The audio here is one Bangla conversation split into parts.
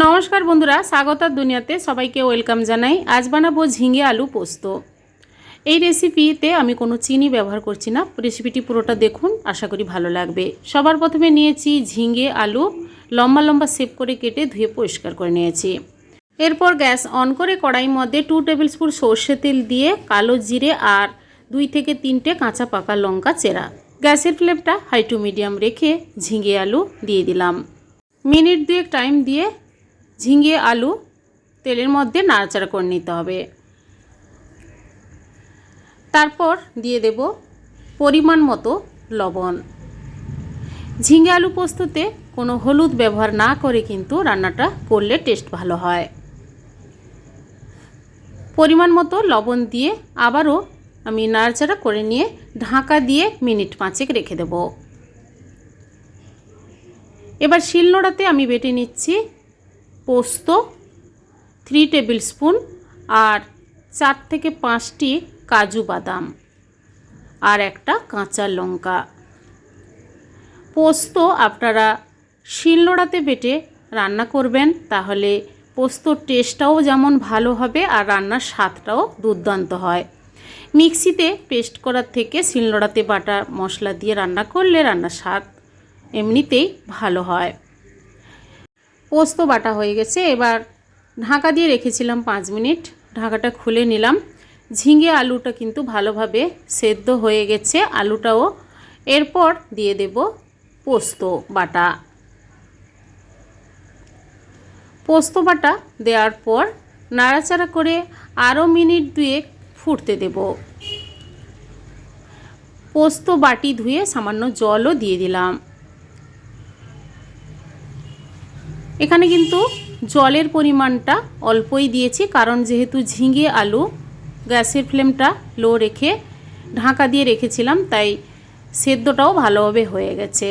নমস্কার বন্ধুরা, স্বাগতার দুনিয়াতে সবাইকে ওয়েলকাম জানাই। আজ বানাবো ঝিঙে আলু পোস্ত। এই রেসিপিতে আমি কোনো চিনি ব্যবহার করছি না। রেসিপিটি পুরোটা দেখুন, আশা করি ভালো লাগবে। সবার প্রথমে নিয়েছি ঝিঙে আলু, লম্বা লম্বা শেপ করে কেটে ধুয়ে পরিষ্কার করে নিয়েছি। এরপর গ্যাস অন করে কড়াইয়ের মধ্যে 2 টেবিল স্পুন সর্ষে তেল দিয়ে কালো জিরে আর 2 থেকে 3টে কাঁচা পাকা লঙ্কা চেরা। গ্যাসের ফ্লেমটা হাই টু মিডিয়াম রেখে ঝিঙে আলু দিয়ে দিলাম। মিনিট 2 টাইম দিয়ে ঝিঙে আলু তেলের মধ্যে নাড়াচাড়া করে নিতে হবে। তারপর দিয়ে দেব পরিমাণ মতো লবণ। ঝিঙে আলু পোস্ততে কোনো হলুদ ব্যবহার না করে কিন্তু রান্নাটা করলে টেস্ট ভালো হয়। পরিমাণ মতো লবণ দিয়ে আবারও আমি নাড়াচাড়া করে নিয়ে ঢাকা দিয়ে মিনিট 5 রেখে দেব। এবার শিলনোড়াতে আমি বেটে নিচ্ছি পোস্ত 3 টেবিল স্পুন আর 4 থেকে 5টি কাজু বাদাম আর একটা কাঁচা লঙ্কা। পোস্ত আপনারা শিলনোড়াতে বেটে রান্না করবেন, তাহলে পোস্তর টেস্টটাও যেমন ভালো হবে আর রান্নার স্বাদটাও দুর্দান্ত হয়। মিক্সিতে পেস্ট করার থেকে শিলনোড়াতে বাটা মশলা দিয়ে রান্না করলে রান্নার স্বাদ এমনিতেই ভালো হয়। পোস্ত বাটা হয়ে গেছে, এবার ঢাকা দিয়ে রেখেছিলাম 5 মিনিট। ঢাকাটা খুলে নিলাম। ঝিঙে আলুটা কিন্তু ভালোভাবে সেদ্ধ হয়ে গেছে, আলুটাও। এরপর দিয়ে দেব পোস্ত বাটা। পোস্ত বাটা দেওয়ার পর নাড়াচাড়া করে আরও মিনিট 2 ফুটতে দেব। পোস্ত বাটি ধুয়ে সামান্য জলও দিয়ে দিলাম। এখানে কিন্তু জলের পরিমাণটা অল্পই দিয়েছি, কারণ যেহেতু ঝিঙে আলু গ্যাসের ফ্লেমটা লো রেখে ঢাকা দিয়ে রেখেছিলাম, তাই সেদ্ধটাও ভালোভাবে হয়ে গেছে।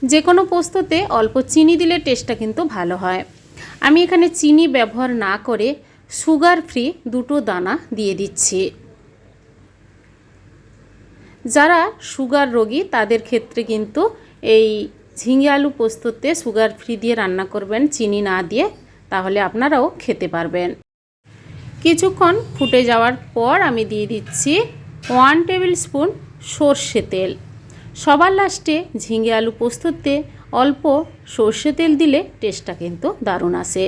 যে কোনো পোস্ততে অল্প চিনি দিলে টেস্টটা কিন্তু ভালো হয়। আমি এখানে চিনি ব্যবহার না করে সুগার ফ্রি 2টো দানা দিয়ে দিচ্ছি। যারা সুগার রোগী তাদের ক্ষেত্রে কিন্তু এই ঝিঙে আলু পোস্ততে সুগার ফ্রি দিয়ে রান্না করবেন, চিনি না দিয়ে, তাহলে আপনারাও খেতে পারবেন। কিছুক্ষণ ফুটে যাওয়ার পর আমি দিয়ে দিচ্ছি 1 টেবিল স্পুন সর্ষে তেল। সবার লাস্টে ঝিঙে আলু পোস্ততে অল্প সর্ষে তেল দিলে টেস্টটা কিন্তু দারুণ আসে।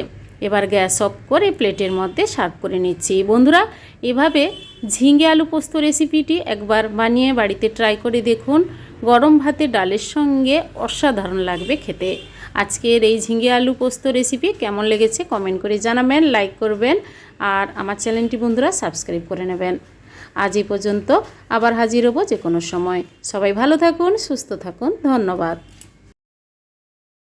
এবার গ্যাস অফ করে প্লেটের মধ্যে সার্ভ করে নিচ্ছি। বন্ধুরা, এভাবে ঝিঙে আলু পোস্ত রেসিপিটি একবার বানিয়ে বাড়িতে ট্রাই করে দেখুন। গরম ভাতে ডালের সঙ্গে অসাধারণ লাগবে খেতে। আজকের এই ঝিঙে আলু পোস্ত রেসিপি কেমন লেগেছে কমেন্ট করে জানাবেন, লাইক করবেন আর আমার চ্যানেলটি বন্ধুরা সাবস্ক্রাইব করে নেবেন। আজ এই পর্যন্ত, আবার হাজির হব যে কোনো সময়। সবাই ভালো থাকুন, সুস্থ থাকুন। ধন্যবাদ।